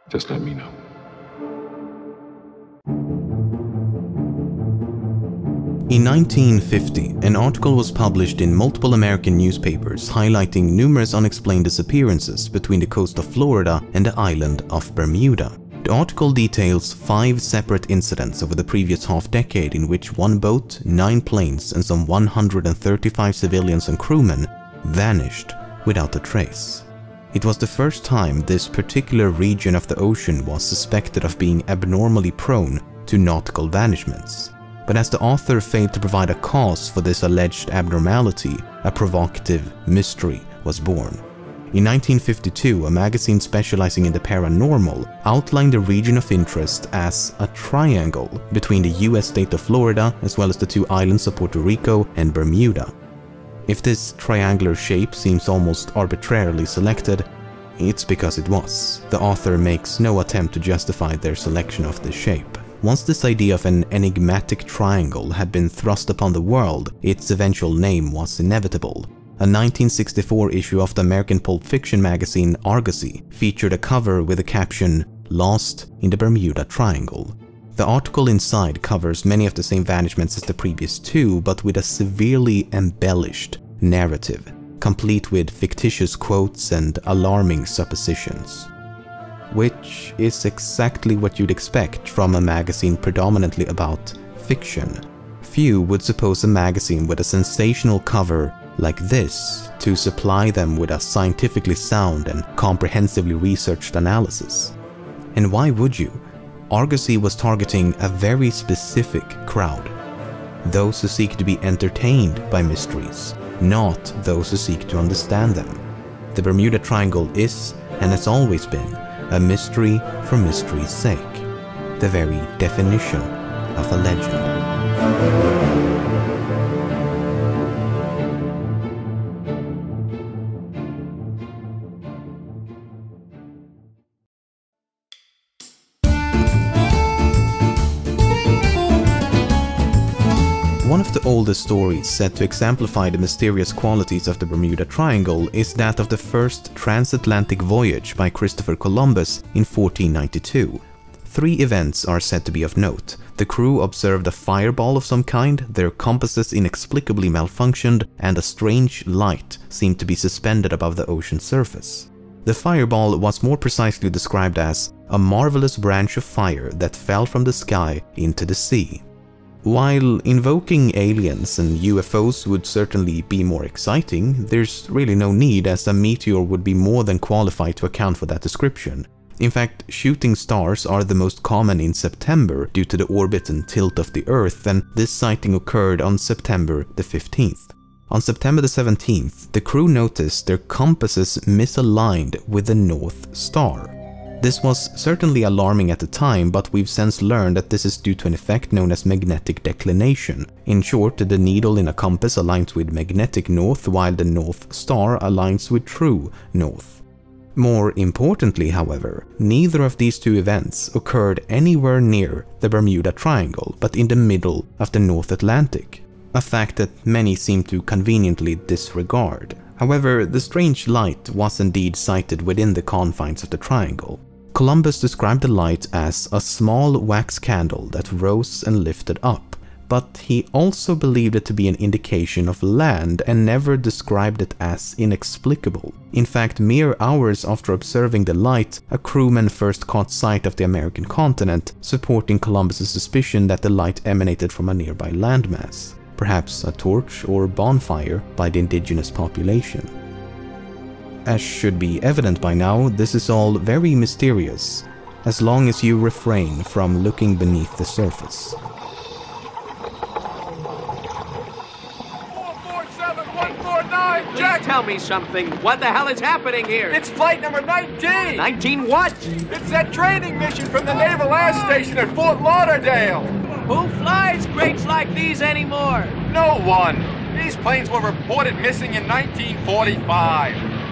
Just let me know. In 1950, an article was published in multiple American newspapers highlighting numerous unexplained disappearances between the coast of Florida and the island of Bermuda. The article details 5 separate incidents over the previous half-decade in which 1 boat, 9 planes, and some 135 civilians and crewmen vanished without a trace. It was the first time this particular region of the ocean was suspected of being abnormally prone to nautical vanishments. But as the author failed to provide a cause for this alleged abnormality, a provocative mystery was born. In 1952, a magazine specializing in the paranormal outlined the region of interest as a triangle between the US state of Florida as well as the 2 islands of Puerto Rico and Bermuda. If this triangular shape seems almost arbitrarily selected, it's because it was. The author makes no attempt to justify their selection of this shape. Once this idea of an enigmatic triangle had been thrust upon the world, its eventual name was inevitable. A 1964 issue of the American pulp fiction magazine Argosy featured a cover with the caption, "Lost in the Bermuda Triangle." The article inside covers many of the same vanishments as the previous 2, but with a severely embellished narrative, complete with fictitious quotes and alarming suppositions. Which is exactly what you'd expect from a magazine predominantly about fiction. Few would suppose a magazine with a sensational cover like this to supply them with a scientifically sound and comprehensively researched analysis. And why would you? Argosy was targeting a very specific crowd. Those who seek to be entertained by mysteries, not those who seek to understand them. The Bermuda Triangle is, and has always been, a mystery for mystery's sake, the very definition of a legend. One of the oldest stories said to exemplify the mysterious qualities of the Bermuda Triangle is that of the first transatlantic voyage by Christopher Columbus in 1492. 3 events are said to be of note. The crew observed a fireball of some kind, their compasses inexplicably malfunctioned, and a strange light seemed to be suspended above the ocean surface. The fireball was more precisely described as a marvelous branch of fire that fell from the sky into the sea. While invoking aliens and UFOs would certainly be more exciting, there's really no need, as a meteor would be more than qualified to account for that description. In fact, shooting stars are the most common in September due to the orbit and tilt of the Earth, and this sighting occurred on September the 15th. On September the 17th, the crew noticed their compasses misaligned with the North Star. This was certainly alarming at the time, but we've since learned that this is due to an effect known as magnetic declination. In short, the needle in a compass aligns with magnetic north, while the North Star aligns with true north. More importantly, however, neither of these 2 events occurred anywhere near the Bermuda Triangle, but in the middle of the North Atlantic, a fact that many seem to conveniently disregard. However, the strange light was indeed sighted within the confines of the triangle. Columbus described the light as a small wax candle that rose and lifted up, but he also believed it to be an indication of land and never described it as inexplicable. In fact, mere hours after observing the light, a crewman first caught sight of the American continent, supporting Columbus's suspicion that the light emanated from a nearby landmass, perhaps a torch or bonfire by the indigenous population. As should be evident by now, this is all very mysterious, as long as you refrain from looking beneath the surface. 447-149, Jack! Tell me something. What the hell is happening here? It's flight number 19! 19 what? It's that training mission from the Naval Air Station at Fort Lauderdale! Who flies crates like these anymore? No one! These planes were reported missing in 1945.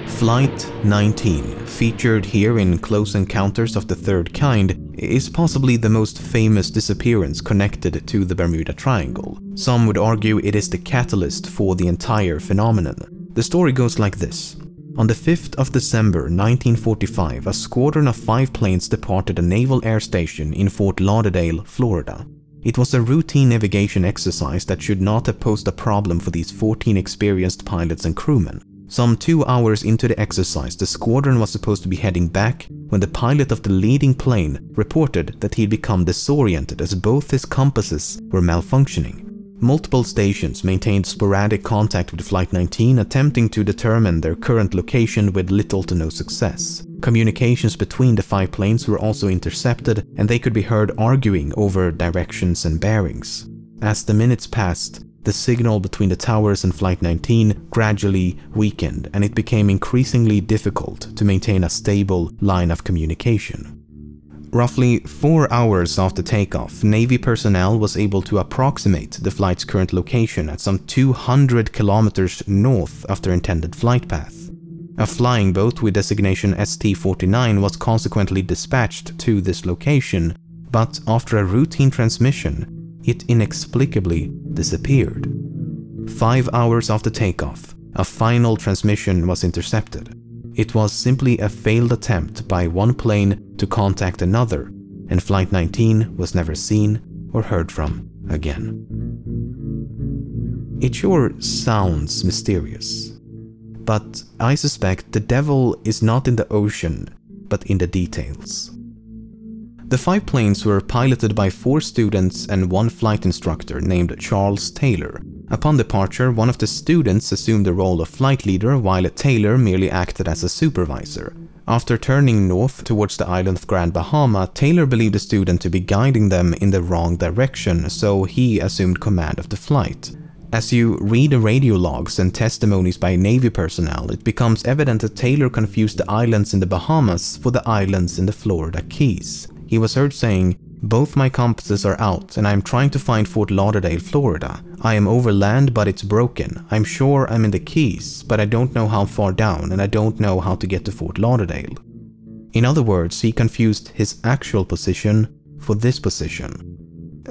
Flight 19, featured here in Close Encounters of the Third Kind, is possibly the most famous disappearance connected to the Bermuda Triangle. Some would argue it is the catalyst for the entire phenomenon. The story goes like this. On the 5th of December 1945, a squadron of 5 planes departed a naval air station in Fort Lauderdale, Florida. It was a routine navigation exercise that should not have posed a problem for these 14 experienced pilots and crewmen. Some 2 hours into the exercise, the squadron was supposed to be heading back when the pilot of the leading plane reported that he'd become disoriented as both his compasses were malfunctioning. Multiple stations maintained sporadic contact with Flight 19, attempting to determine their current location with little to no success. Communications between the 5 planes were also intercepted, and they could be heard arguing over directions and bearings. As the minutes passed, the signal between the towers and Flight 19 gradually weakened, and it became increasingly difficult to maintain a stable line of communication. Roughly 4 hours after takeoff, Navy personnel was able to approximate the flight's current location at some 200 kilometers north of their intended flight path. A flying boat with designation ST-49 was consequently dispatched to this location, but after a routine transmission, it inexplicably disappeared. 5 hours after takeoff, a final transmission was intercepted. It was simply a failed attempt by one plane to contact another, and Flight 19 was never seen or heard from again. It sure sounds mysterious, but I suspect the devil is not in the ocean, but in the details. The 5 planes were piloted by 4 students and 1 flight instructor named Charles Taylor. Upon departure, one of the students assumed the role of flight leader while Taylor merely acted as a supervisor. After turning north towards the island of Grand Bahama, Taylor believed the student to be guiding them in the wrong direction, so he assumed command of the flight. As you read the radio logs and testimonies by Navy personnel, it becomes evident that Taylor confused the islands in the Bahamas for the islands in the Florida Keys. He was heard saying, "Both my compasses are out and I am trying to find Fort Lauderdale, Florida. I am over land but it's broken. I'm sure I'm in the Keys, but I don't know how far down and I don't know how to get to Fort Lauderdale." In other words, he confused his actual position for this position.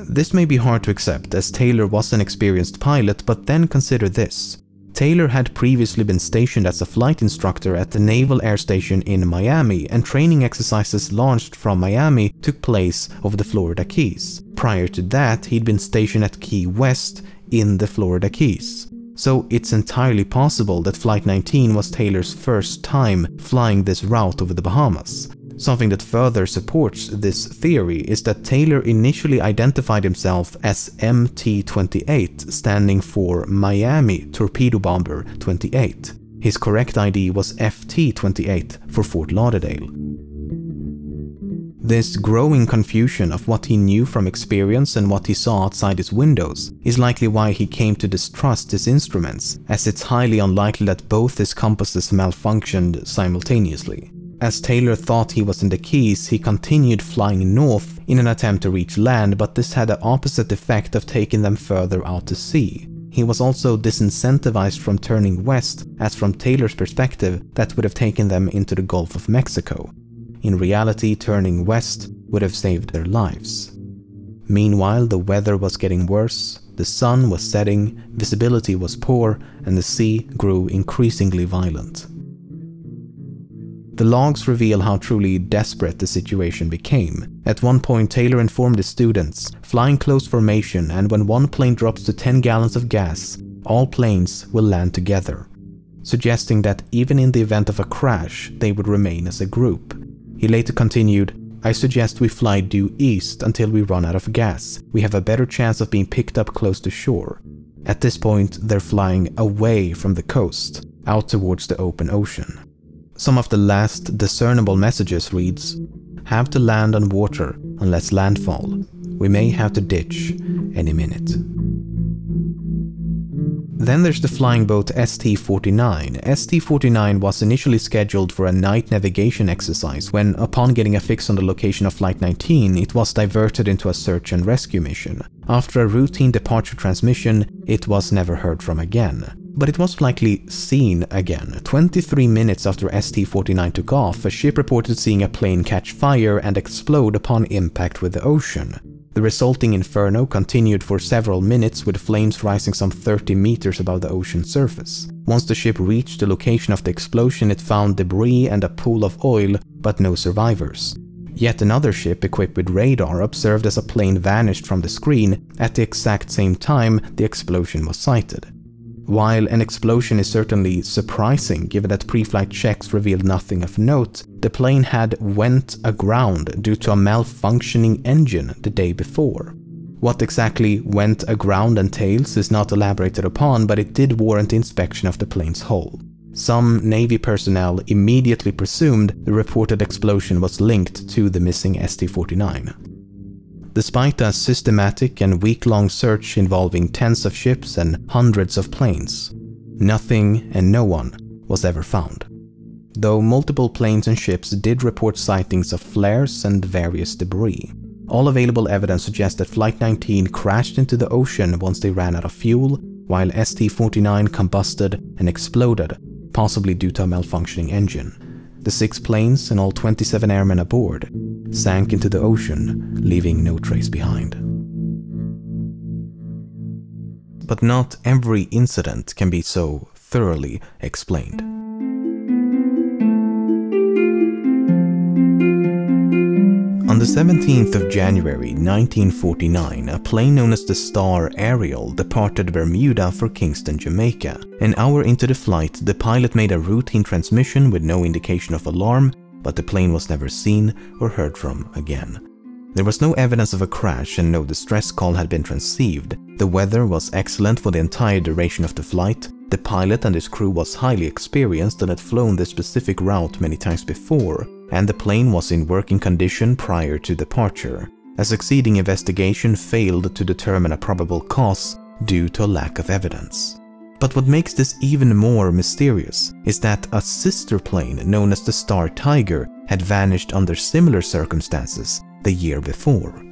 This may be hard to accept as Taylor was an experienced pilot, but then consider this. Taylor had previously been stationed as a flight instructor at the Naval Air Station in Miami, and training exercises launched from Miami took place over the Florida Keys. Prior to that, he'd been stationed at Key West in the Florida Keys. So it's entirely possible that Flight 19 was Taylor's first time flying this route over the Bahamas. Something that further supports this theory is that Taylor initially identified himself as MT-28, standing for Miami Torpedo Bomber 28. His correct ID was FT-28 for Fort Lauderdale. This growing confusion of what he knew from experience and what he saw outside his windows is likely why he came to distrust his instruments, as it's highly unlikely that both his compasses malfunctioned simultaneously. As Taylor thought he was in the Keys, he continued flying north in an attempt to reach land, but this had the opposite effect of taking them further out to sea. He was also disincentivized from turning west, as from Taylor's perspective, that would have taken them into the Gulf of Mexico. In reality, turning west would have saved their lives. Meanwhile, the weather was getting worse, the sun was setting, visibility was poor, and the sea grew increasingly violent. The logs reveal how truly desperate the situation became. At one point, Taylor informed his students, "Flying close formation, and when one plane drops to 10 gallons of gas, all planes will land together," suggesting that even in the event of a crash, they would remain as a group. He later continued, "I suggest we fly due east until we run out of gas. We have a better chance of being picked up close to shore." At this point, they're flying away from the coast, out towards the open ocean. Some of the last discernible messages reads, "Have to land on water unless landfall. We may have to ditch any minute." Then there's the flying boat ST-49. ST-49 was initially scheduled for a night navigation exercise when, upon getting a fix on the location of Flight 19, it was diverted into a search and rescue mission. After a routine departure transmission, it was never heard from again. But it was likely seen again. 23 minutes after ST-49 took off, a ship reported seeing a plane catch fire and explode upon impact with the ocean. The resulting inferno continued for several minutes, with flames rising some 30 meters above the ocean surface. Once the ship reached the location of the explosion, it found debris and a pool of oil, but no survivors. Yet another ship equipped with radar observed as a plane vanished from the screen at the exact same time the explosion was sighted. While an explosion is certainly surprising given that pre-flight checks revealed nothing of note, the plane had went aground due to a malfunctioning engine the day before. What exactly went aground entails is not elaborated upon, but it did warrant inspection of the plane's hull. Some Navy personnel immediately presumed the reported explosion was linked to the missing ST-49. Despite a systematic and week-long search involving tens of ships and hundreds of planes, nothing and no one was ever found. Though multiple planes and ships did report sightings of flares and various debris. All available evidence suggests that Flight 19 crashed into the ocean once they ran out of fuel, while ST-49 combusted and exploded, possibly due to a malfunctioning engine. The 6 planes and all 27 airmen aboard sank into the ocean, leaving no trace behind. But not every incident can be so thoroughly explained. On the 17th of January 1949, a plane known as the Star Ariel departed Bermuda for Kingston, Jamaica. An hour into the flight, the pilot made a routine transmission with no indication of alarm, but the plane was never seen or heard from again. There was no evidence of a crash and no distress call had been transceived. The weather was excellent for the entire duration of the flight. The pilot and his crew was highly experienced and had flown this specific route many times before, and the plane was in working condition prior to departure. A succeeding investigation failed to determine a probable cause due to a lack of evidence. But what makes this even more mysterious is that a sister plane known as the Star Tiger had vanished under similar circumstances the year before.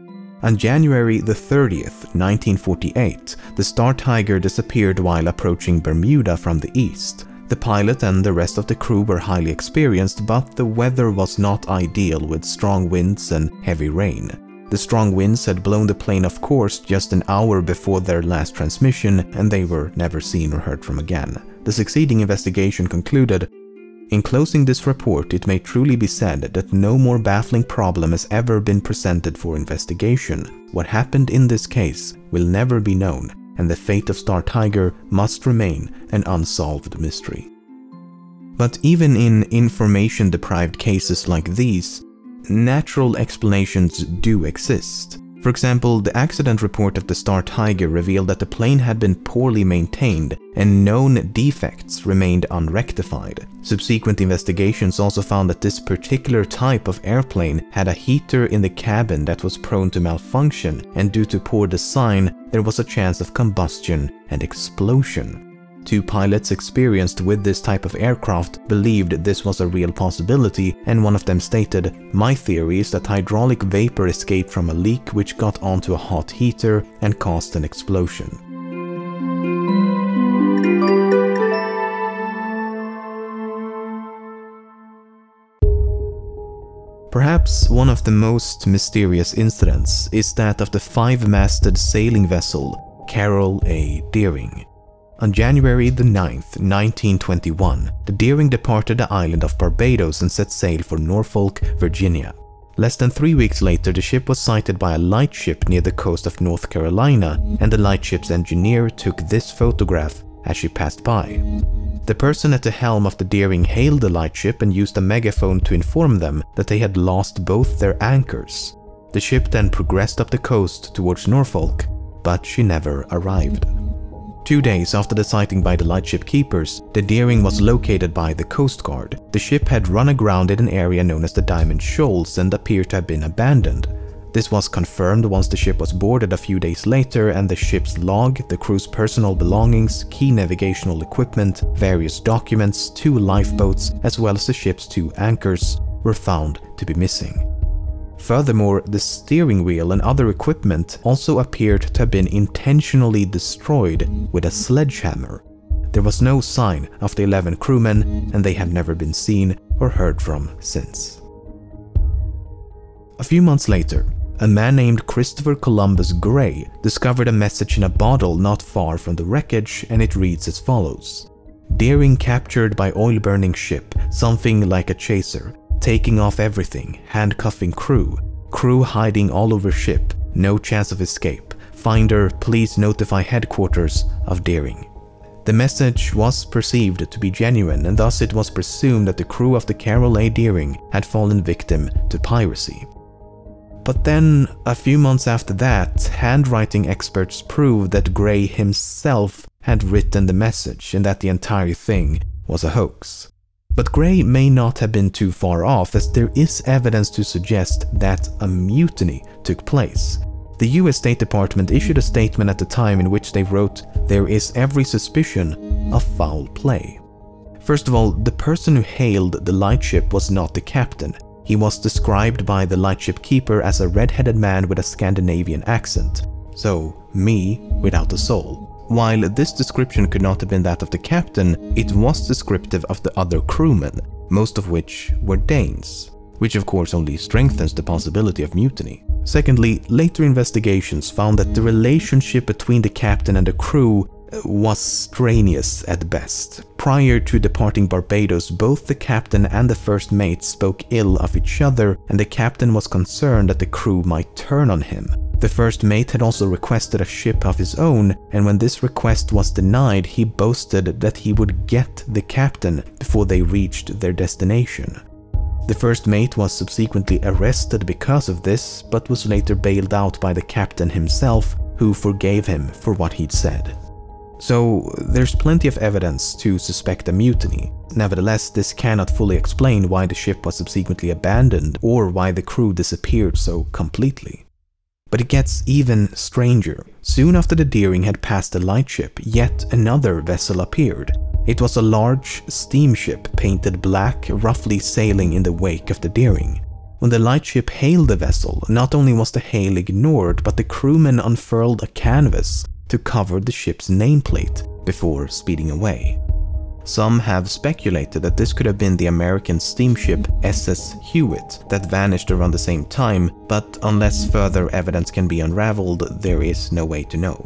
On January the 30th, 1948, the Star Tiger disappeared while approaching Bermuda from the east. The pilot and the rest of the crew were highly experienced, but the weather was not ideal with strong winds and heavy rain. The strong winds had blown the plane off course just an hour before their last transmission, and they were never seen or heard from again. The succeeding investigation concluded, "In closing this report, it may truly be said that no more baffling problem has ever been presented for investigation. What happened in this case will never be known, and the fate of Star Tiger must remain an unsolved mystery." But even in information-deprived cases like these, natural explanations do exist. For example, the accident report of the Star Tiger revealed that the plane had been poorly maintained and known defects remained unrectified. Subsequent investigations also found that this particular type of airplane had a heater in the cabin that was prone to malfunction, and due to poor design, there was a chance of combustion and explosion. 2 pilots experienced with this type of aircraft believed this was a real possibility, and one of them stated, "My theory is that hydraulic vapor escaped from a leak which got onto a hot heater and caused an explosion." Perhaps one of the most mysterious incidents is that of the 5-masted sailing vessel Carroll A. Deering. On January the 9th, 1921, the Deering departed the island of Barbados and set sail for Norfolk, Virginia. Less than 3 weeks later, the ship was sighted by a lightship near the coast of North Carolina, and the lightship's engineer took this photograph as she passed by. The person at the helm of the Deering hailed the lightship and used a megaphone to inform them that they had lost both their anchors. The ship then progressed up the coast towards Norfolk, but she never arrived. 2 days after the sighting by the lightship keepers, the Deering was located by the Coast Guard. The ship had run aground in an area known as the Diamond Shoals and appeared to have been abandoned. This was confirmed once the ship was boarded a few days later, and the ship's log, the crew's personal belongings, key navigational equipment, various documents, 2 lifeboats, as well as the ship's 2 anchors were found to be missing. Furthermore, the steering wheel and other equipment also appeared to have been intentionally destroyed with a sledgehammer. There was no sign of the 11 crewmen, and they have never been seen or heard from since. A few months later, a man named Christopher Columbus Gray discovered a message in a bottle not far from the wreckage, and it reads as follows. Deering captured by oil-burning ship, something like a chaser, taking off everything, handcuffing crew, crew hiding all over ship, no chance of escape. Finder, please notify headquarters of Deering. The message was perceived to be genuine, and thus it was presumed that the crew of the Carroll A. Deering had fallen victim to piracy. But then, a few months after that, handwriting experts proved that Gray himself had written the message and that the entire thing was a hoax. But Gray may not have been too far off, as there is evidence to suggest that a mutiny took place. The US State Department issued a statement at the time in which they wrote, "There is every suspicion of foul play." First of all, the person who hailed the lightship was not the captain. He was described by the lightship keeper as a red-headed man with a Scandinavian accent. So, me without a soul. While this description could not have been that of the captain, it was descriptive of the other crewmen, most of which were Danes, which of course only strengthens the possibility of mutiny. Secondly, later investigations found that the relationship between the captain and the crew was strenuous at best. Prior to departing Barbados, both the captain and the first mate spoke ill of each other, and the captain was concerned that the crew might turn on him. The first mate had also requested a ship of his own, and when this request was denied, he boasted that he would get the captain before they reached their destination. The first mate was subsequently arrested because of this, but was later bailed out by the captain himself, who forgave him for what he'd said. So there's plenty of evidence to suspect a mutiny. Nevertheless, this cannot fully explain why the ship was subsequently abandoned or why the crew disappeared so completely. But it gets even stranger. Soon after the Deering had passed the lightship, yet another vessel appeared. It was a large steamship painted black, roughly sailing in the wake of the Deering. When the lightship hailed the vessel, not only was the hail ignored, but the crewmen unfurled a canvas to cover the ship's nameplate before speeding away. Some have speculated that this could have been the American steamship SS Hewitt that vanished around the same time, but unless further evidence can be unraveled, there is no way to know.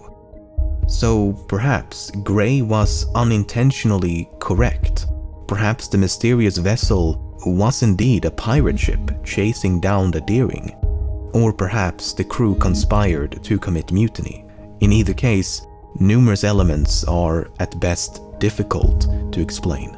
So perhaps Gray was unintentionally correct. Perhaps the mysterious vessel was indeed a pirate ship chasing down the Deering. Or perhaps the crew conspired to commit mutiny. In either case, numerous elements are at best difficult to explain.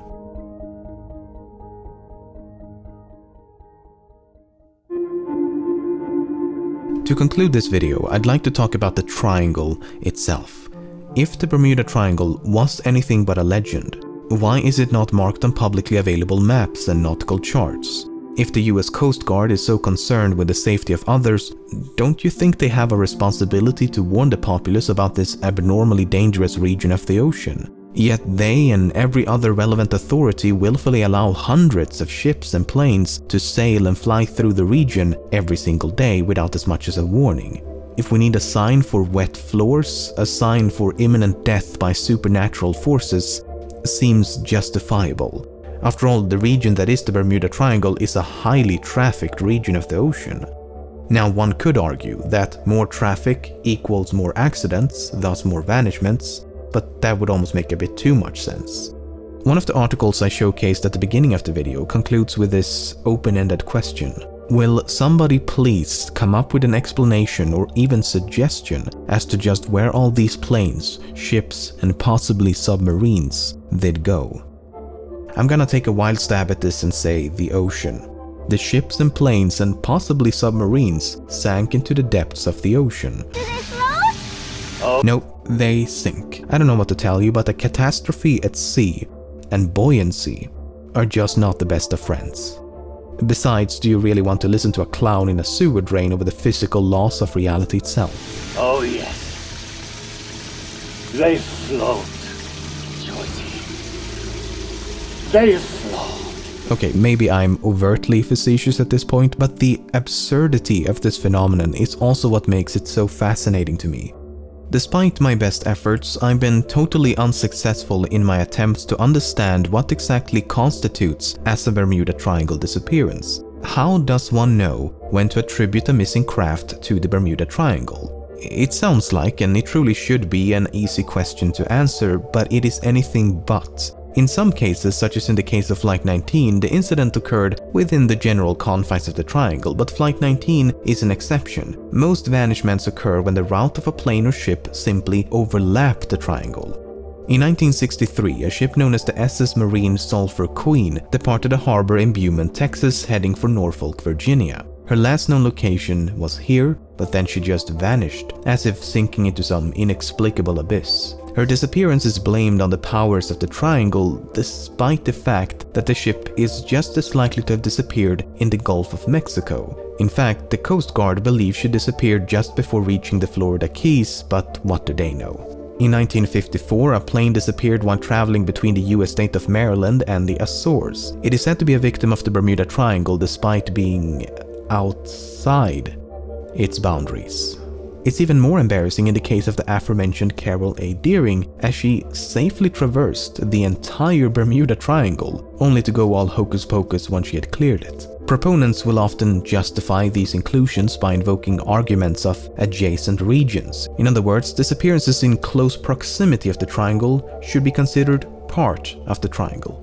To conclude this video, I'd like to talk about the triangle itself. If the Bermuda Triangle was anything but a legend, why is it not marked on publicly available maps and nautical charts? If the US Coast Guard is so concerned with the safety of others, don't you think they have a responsibility to warn the populace about this abnormally dangerous region of the ocean? Yet they and every other relevant authority willfully allow hundreds of ships and planes to sail and fly through the region every single day without as much as a warning. If we need a sign for wet floors, a sign for imminent death by supernatural forces seems justifiable. After all, the region that is the Bermuda Triangle is a highly trafficked region of the ocean. Now, one could argue that more traffic equals more accidents, thus more vanishments, but that would almost make a bit too much sense. One of the articles I showcased at the beginning of the video concludes with this open-ended question. Will somebody please come up with an explanation or even suggestion as to just where all these planes, ships, and possibly submarines did go? I'm gonna take a wild stab at this and say the ocean. The ships and planes and possibly submarines sank into the depths of the ocean. Do they float? Oh. Nope, they sink. I don't know what to tell you, but a catastrophe at sea and buoyancy are just not the best of friends. Besides, do you really want to listen to a clown in a sewer drain over the physical laws of reality itself? Oh yes. They float, Georgie. They float. Okay, maybe I'm overtly facetious at this point, but the absurdity of this phenomenon is also what makes it so fascinating to me. Despite my best efforts, I've been totally unsuccessful in my attempts to understand what exactly constitutes as a Bermuda Triangle disappearance. how does one know when to attribute a missing craft to the Bermuda Triangle? It sounds like, and it truly should be, an easy question to answer, but it is anything but. In some cases, such as in the case of Flight 19, the incident occurred within the general confines of the triangle, but Flight 19 is an exception. Most vanishments occur when the route of a plane or ship simply overlapped the triangle. In 1963, a ship known as the SS Marine Sulphur Queen departed a harbor in Beaumont, Texas, heading for Norfolk, Virginia. Her last known location was here, but then she just vanished, as if sinking into some inexplicable abyss. Her disappearance is blamed on the powers of the triangle, despite the fact that the ship is just as likely to have disappeared in the Gulf of Mexico. In fact, the Coast Guard believes she disappeared just before reaching the Florida Keys, but what do they know? In 1954, a plane disappeared while traveling between the US state of Maryland and the Azores. It is said to be a victim of the Bermuda Triangle despite being outside its boundaries. It's even more embarrassing in the case of the aforementioned Carol A. Deering, as she safely traversed the entire Bermuda Triangle, only to go all hocus pocus once she had cleared it. Proponents will often justify these inclusions by invoking arguments of adjacent regions. In other words, disappearances in close proximity of the triangle should be considered part of the triangle.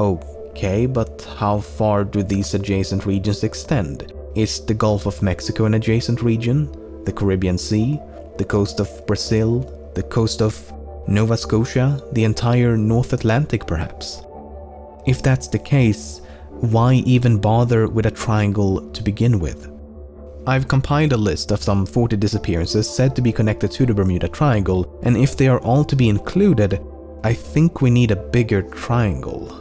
Okay, but how far do these adjacent regions extend? Is the Gulf of Mexico an adjacent region? The Caribbean Sea? The coast of Brazil? The coast of Nova Scotia? The entire North Atlantic, perhaps? If that's the case, why even bother with a triangle to begin with? I've compiled a list of some 40 disappearances said to be connected to the Bermuda Triangle, and if they are all to be included, I think we need a bigger triangle.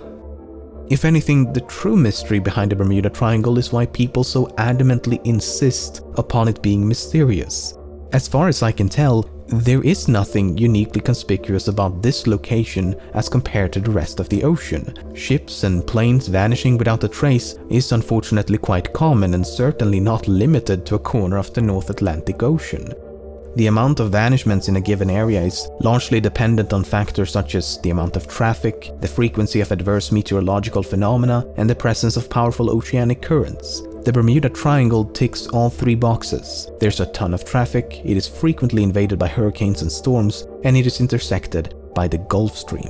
If anything, the true mystery behind the Bermuda Triangle is why people so adamantly insist upon it being mysterious. As far as I can tell, there is nothing uniquely conspicuous about this location as compared to the rest of the ocean. Ships and planes vanishing without a trace is unfortunately quite common and certainly not limited to a corner of the North Atlantic Ocean. The amount of vanishments in a given area is largely dependent on factors such as the amount of traffic, the frequency of adverse meteorological phenomena, and the presence of powerful oceanic currents. The Bermuda Triangle ticks all three boxes. There's a ton of traffic, it is frequently invaded by hurricanes and storms, and it is intersected by the Gulf Stream.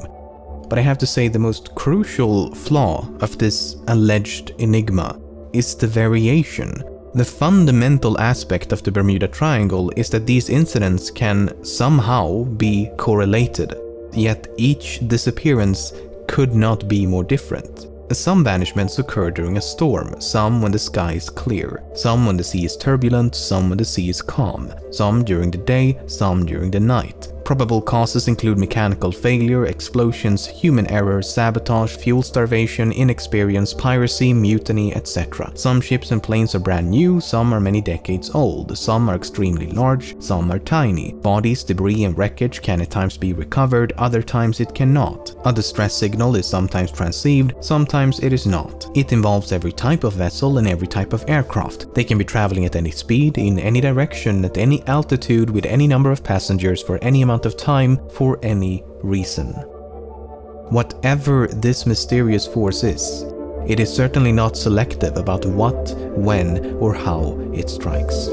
But I have to say the most crucial flaw of this alleged enigma is the variation. The fundamental aspect of the Bermuda Triangle is that these incidents can somehow be correlated, yet each disappearance could not be more different. Some vanishments occur during a storm, some when the sky is clear, some when the sea is turbulent, some when the sea is calm, some during the day, some during the night. Probable causes include mechanical failure, explosions, human error, sabotage, fuel starvation, inexperience, piracy, mutiny, etc. Some ships and planes are brand new, some are many decades old, some are extremely large, some are tiny. Bodies, debris and wreckage can at times be recovered, other times it cannot. A distress signal is sometimes transceived, sometimes it is not. It involves every type of vessel and every type of aircraft. They can be traveling at any speed, in any direction, at any altitude, with any number of passengers for any amount of time, for any reason. Whatever this mysterious force is, it is certainly not selective about what, when, or how it strikes.